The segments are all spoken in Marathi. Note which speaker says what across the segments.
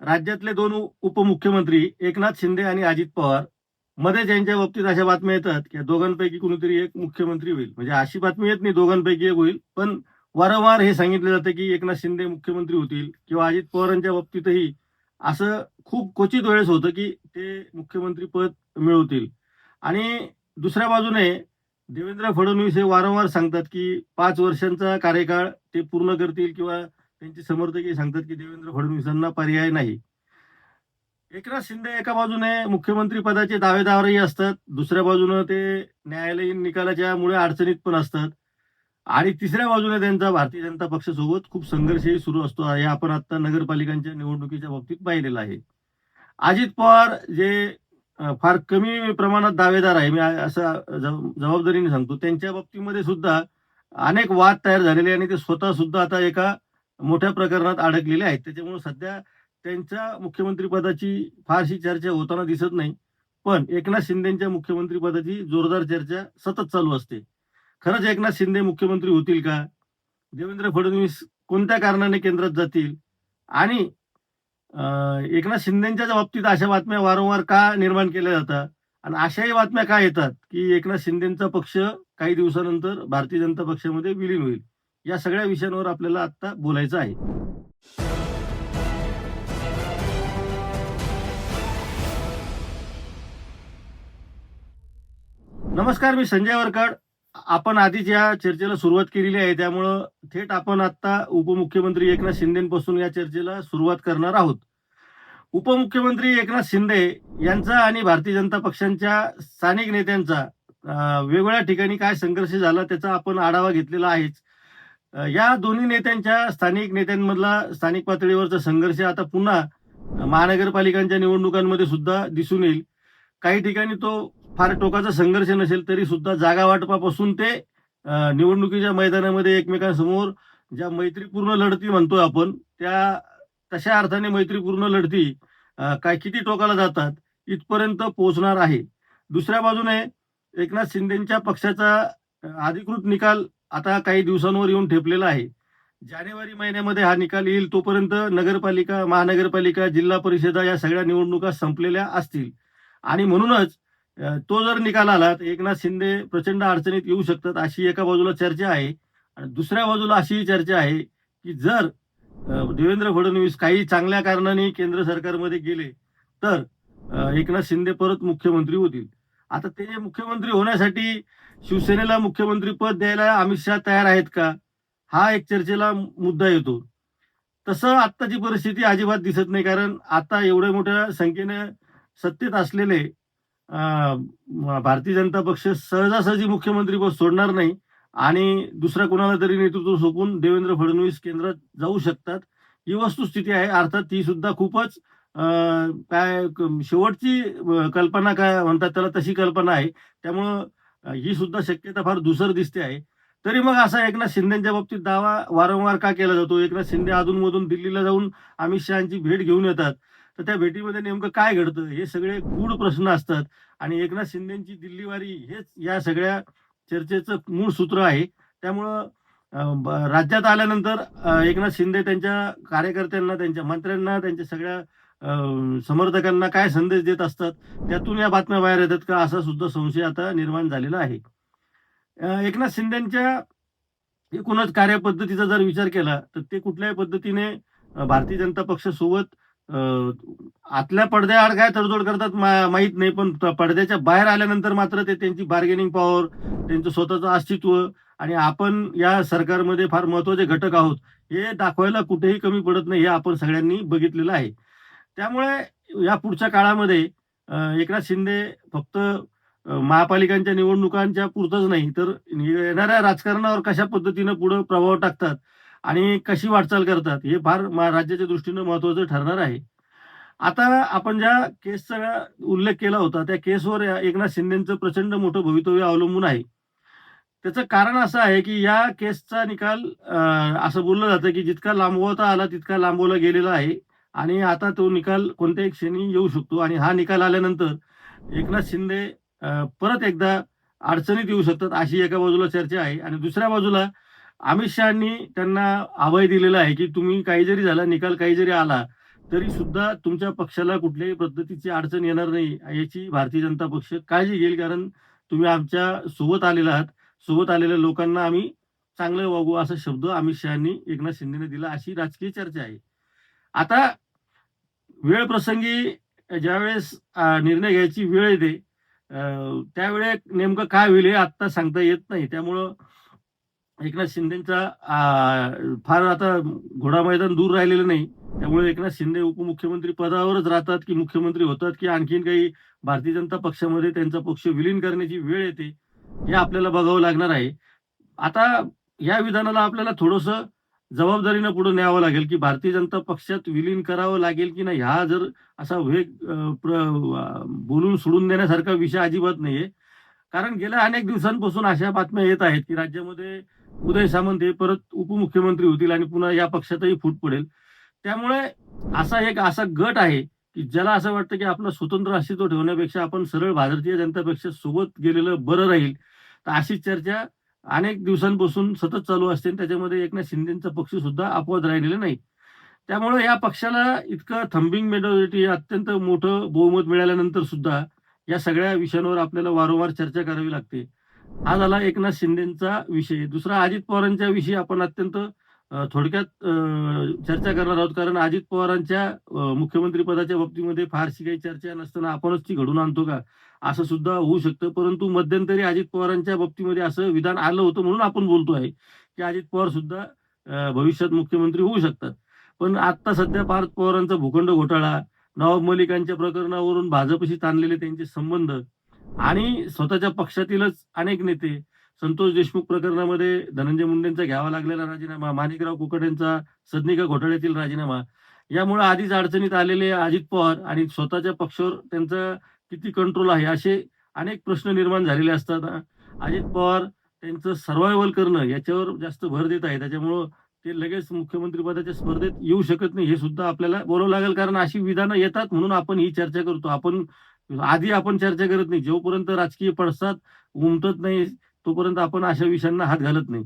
Speaker 1: राज्यातले दोन उपमुख्यमंत्री एकनाथ शिंदे आणि अजित पवार मध्ये ज्यांच्या बाबतीत अशा बातम्या येतात की दोघांपैकी कुणीतरी एक मुख्यमंत्री होईल. म्हणजे अशी बातमी येत नाही दोघांपैकी एक होईल, पण वारंवार हे सांगितलं जातं की एकनाथ शिंदे मुख्यमंत्री होतील किंवा अजित पवारांच्या बाबतीतही असं खूप क्वचित वेळेस होतं की ते मुख्यमंत्री पद मिळवतील. आणि दुसऱ्या बाजूने देवेंद्र फडणवीस हे वारंवार सांगतात की 5 वर्षांचा कार्यकाळ ते पूर्ण करतील किंवा त्यांचे समर्थकही सांगतात की देवेंद्र फडणवीसांना पर्याय नाही. एकनाथ शिंदे एका बाजूने मुख्यमंत्री पदाचे दावेदारही असतात, दुसऱ्या बाजूने ते न्यायालयीन निकालाच्या मुळे अडचणीत पण असतात आणि तिसऱ्या बाजूने त्यांचा भारतीय जनता पक्षासोबत खूप संघर्षही सुरू असतो. हे आपण आता नगरपालिकांच्या निवडणुकीच्या बाबतीत पाहिलेलं आहे. अजित पवार जे फार कमी प्रमाणात दावेदार आहे, मी असं जबाबदारीने सांगतो. त्यांच्या बाबतीमध्ये सुद्धा अनेक वाद तयार झालेले आणि ते स्वतः सुद्धा आता एका मोठ्या प्रकरणात अडकलेले आहेत. त्याच्यामुळे सध्या त्यांच्या मुख्यमंत्रीपदाची फारशी चर्चा होताना दिसत नाही. पण एकनाथ शिंदेच्या मुख्यमंत्रीपदाची जोरदार चर्चा सतत चालू असते. खरंच एकनाथ शिंदे मुख्यमंत्री होतील का? देवेंद्र फडणवीस कोणत्या कारणाने केंद्रात जातील? आणि अ, एकनाथ शिंदेच्या बाबतीत अशा बातम्या वारंवार का निर्माण केल्या जातात? आणि अशाही बातम्या का येतात, की एकनाथ शिंदेचा पक्ष काही दिवसानंतर भारतीय जनता पक्षामध्ये विलीन होईल? या सगळ्या विषयांवर आपल्याला आता बोलायचं आहे. नमस्कार, मी संजय वरकड. आपण आधीच या चर्चेला सुरुवात केलेली आहे, त्यामुळं थेट आपण आता उपमुख्यमंत्री एकनाथ शिंदेपासून या चर्चेला सुरुवात करणार आहोत. उपमुख्यमंत्री एकनाथ शिंदे यांचा आणि भारतीय जनता पक्षाच्या स्थानिक नेत्यांचा वेगवेगळ्या ठिकाणी काय संघर्ष झाला त्याचा आपण आढावा घेतलेला आहेच. या दोन्ही नेत्यांच्या स्थानिक नेत्यांमधला स्थानिक पातळीवरचा संघर्ष आता पुन्हा महानगरपालिकांच्या निवडणुकांमध्ये सुद्धा दिसून येईल. काही ठिकाणी तो फार टोकाचा संघर्ष नसेल तरी सुद्धा जागा वाटपापासून ते निवडणुकीच्या मैदानामध्ये एकमेकांसमोर ज्या मैत्रीपूर्ण लढती म्हणतोय आपण, त्या तशा अर्थाने मैत्रीपूर्ण लढती काय किती टोकाला जातात इथपर्यंत पोहोचणार आहे. दुसऱ्या बाजूने एकनाथ शिंदेच्या पक्षाचा अधिकृत निकाल आता काही दिवसांवर येऊन ठेपलेला आहे. जानेवारी महिन्यामध्ये हा निकाल येईल, तोपर्यंत नगरपालिका, महानगरपालिका, जिल्हा परिषदा या सगळ्या निवडणुका संपलेल्या असतील आणि म्हणूनच तो जर निकाल आला तर एकनाथ शिंदे प्रचंड अडचणीत येऊ शकतात, अशी एका बाजूला चर्चा आहे. आणि दुसऱ्या बाजूला अशीही चर्चा आहे की जर देवेंद्र फडणवीस काही चांगल्या कारणाने केंद्र सरकारमध्ये गेले तर एकनाथ शिंदे परत मुख्यमंत्री होतील. आता ते मुख्यमंत्री होण्यासाठी शिवसेनेला मुख्यमंत्री पद द्यायला अमित शहा तयार आहेत का? हा एक चर्चेला मुद्दा येतो. तसं आत्ताची परिस्थिती अजिबात दिसत नाही, कारण आता एवढ्या मोठ्या संख्येने सत्तेत असलेले भारतीय जनता पक्ष सहजासहजी मुख्यमंत्रीपद सोडणार नाही आणि दुसऱ्या कोणाला तरी नेतृत्व सोपवून देवेंद्र फडणवीस केंद्रात जाऊ शकतात. ही वस्तुस्थिती आहे. अर्थात ती सुद्धा खूपच शेवटची कल्पना काय म्हणतात त्याला, तशी कल्पना आहे. त्यामुळं ही सुद्धा शक्यता फार धूसर दिसते आहे. तरी मग असा एकनाथ शिंदेच्या बाबतीत दावा वारंवार का केला जातो? एकनाथ शिंदे अधूनमधून दिल्लीला जाऊन अमित शहाची भेट घेऊन येतात. तर त्या भेटीमध्ये नेमकं काय घडतं? हे सगळे गूढ प्रश्न असतात आणि एकनाथ शिंदेची दिल्लीवारी हेच या सगळ्या चर्चेचं मूळ सूत्र आहे. त्यामुळं राज्यात आल्यानंतर एकनाथ शिंदे त्यांच्या कार्यकर्त्यांना, त्यांच्या मंत्र्यांना, त्यांच्या सगळ्या समर्थकांना काय संदेश देत असतात, त्यातून या बातम्या बाहेर येतात का, असा सुद्धा संशय आता निर्माण झालेला आहे. एकनाथ शिंदेच्या एकूणच कार्यपद्धतीचा जर विचार केला तर ते कुठल्याही पद्धतीने भारतीय जनता पक्षासोबत अ, आतल्या पडद्याआड काय तडजोड करतात माहीत नाही, पण पडद्याच्या बाहेर आल्यानंतर मात्र ते त्यांची बार्गेनिंग पॉवर, त्यांचं स्वतःचं अस्तित्व आणि आपण या सरकारमध्ये फार महत्त्वाचे घटक आहोत, हे दाखवायला कुठेही कमी पडत नाही, हे आपण सगळ्यांनी बघितलेलं आहे. त्यामुळे या पुढच्या काळामध्ये एकनाथ शिंदे फक्त महापालिकांच्या निवडणुकांच्या पुरतंच नाही, तर येणाऱ्या राजकारणावर कशा पद्धतीनं पुढे प्रभाव टाकतात आणि कशी वाटचाल करतात, हे फार राज्याच्या दृष्टीनं महत्त्वाचं ठरणार आहे. आता आपण ज्या केसचा उल्लेख केला होता, त्या केसवर एकनाथ शिंदेचं प्रचंड मोठं भवितव्य अवलंबून आहे. त्याचं कारण असं आहे, की या केसचा निकाल असं बोललं जातं, की जितका लांबवता आला तितका लांबवला गेलेला आहे आणि आता तो निकाल कोणत्याही क्षणी येऊ शकतो आणि हा निकाल आल्यानंतर एकनाथ शिंदे परत एकदा अडचणीत येऊ शकतात, अशी एका बाजूला चर्चा आहे आणि दुसऱ्या बाजूला अमित शहानी त्यांना अभय दिलेला आहे, की तुम्ही काही जरी झालं, निकाल काही जरी आला, तरी सुद्धा तुमच्या पक्षाला कुठल्याही पद्धतीची अडचण येणार नाही याची भारतीय जनता पक्ष काळजी घेईल. कारण तुम्ही आमच्या सोबत आलेला आहात. सोबत आलेल्या लोकांना आम्ही चांगलं वागू असा शब्द अमित शहानी एकनाथ शिंदेने दिला, अशी राजकीय चर्चा आहे. आता वेळ प्रसंगी ज्यावेळेस निर्णय घ्यायची वेळ येते, त्यावेळी नेमकं काय होईल हे आत्ता सांगता येत नाही. त्यामुळं एकनाथ शिंदेचा फार आता घोडा मैदान दूर राहिलेलं नाही. त्यामुळे एकनाथ शिंदे उपमुख्यमंत्री पदावरच राहतात, की मुख्यमंत्री होतात, की आणखीन काही भारतीय जनता पक्षामध्ये त्यांचा पक्ष विलीन करण्याची वेळ येते, हे आपल्याला बघावं लागणार आहे. आता या विधानाला आपल्याला थोडंसं जबाबदारीनं पुढे न्यावं लागेल, की भारतीय जनता पक्षात विलीन करावं लागेल की नाही. हा जर असा वेग बोलून सोडून देण्यासारखा विषय अजिबात नाहीये. कारण गेल्या अनेक दिवसांपासून अशा बातम्या येत आहेत, की राज्यामध्ये उदय सामंत हे परत उपमुख्यमंत्री होतील आणि पुन्हा या पक्षातही फूट पडेल. त्यामुळे असा गट आहे, की ज्याला असं वाटतं, की आपलं स्वतंत्र अस्तित्व ठेवण्यापेक्षा आपण सरळ भारतीय जनता पक्षासोबत गेलेलं बरं राहील. तर अशी चर्चा अनेक दिवसांपासून सतत चालू असते आणि त्याच्यामध्ये एकनाथ शिंदेचा पक्षसुद्धा अपवाद राहिलेला नाही. त्यामुळे या पक्षाला इतकं थंबिंग मेजॉरिटी अत्यंत मोठं बहुमत मिळाल्यानंतर सुद्धा या सगळ्या विषयांवर आपल्याला वारंवार चर्चा करावी लागते. हा झाला एकनाथ शिंदेचा विषय. दुसरा अजित पवारांच्या विषयी आपण अत्यंत थोडक्यात चर्चा करणार आहोत. कारण अजित पवारांच्या मुख्यमंत्री पदाच्या बाबतीमध्ये फारशी काही चर्चा नसताना आपणच ती घडवून आणतो का? असं सुद्धा होऊ शकतं. परंतु मध्यंतरी अजित पवारांच्या बाबतीमध्ये असं विधान आलं होतं म्हणून आपण बोलतो आहे, की अजित पवार सुद्धा भविष्यात मुख्यमंत्री होऊ शकतात. पण आत्ता सध्या पार्थ पवारांचा भूखंड घोटाळा, नवाब मलिकांच्या प्रकरणावरून भाजपशी ताणलेले त्यांचे संबंध आणि स्वतःच्या पक्षातीलच अनेक नेते, संतोष देशमुख प्रकरणामध्ये धनंजय मुंडेंचा घ्यावा लागलेला राजीनामा, माणिकराव कुकट यांचा सदनिका घोटाळ्यातील राजीनामा, यामुळे आधीच अडचणीत आलेले अजित पवार आणि स्वतःच्या पक्षावर त्यांचा किती कंट्रोल आहे, असे अनेक प्रश्न निर्माण झालेले असतात. अजित पवार त्यांचं सर्व्हायव्हल करणं याच्यावर जास्त भर देत आहे. त्याच्यामुळं ते लगेच मुख्यमंत्री पदाच्या स्पर्धेत येऊ शकत नाही, हे सुद्धा आपल्याला बोलावं लागेल. कारण अशी विधानं येतात म्हणून आपण ही चर्चा करतो. आपण चर्चा करत नाही. जोपर्यंत राजकीय पडसाद उमटत नाही, तोपर्यंत आपण अशा विषयांना हात घालत नाही.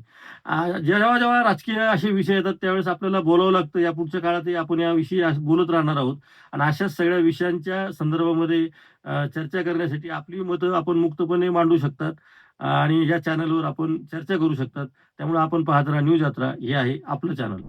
Speaker 1: जेव्हा राजकीय असे विषय येतात, त्यावेळेस आपल्याला बोलावं लागतं. यापुढच्या काळातही आपण याविषयी बोलत राहणार आहोत आणि अशाच सगळ्या विषयांच्या संदर्भामध्ये चर्चा करण्यासाठी आपली मतं आपण मुक्तपणे मांडू शकतात आणि या चॅनलवर आपण चर्चा करू शकतात. त्यामुळे आपण पाहत राहा न्यूज यात्रा, हे आहे आपलं चॅनल.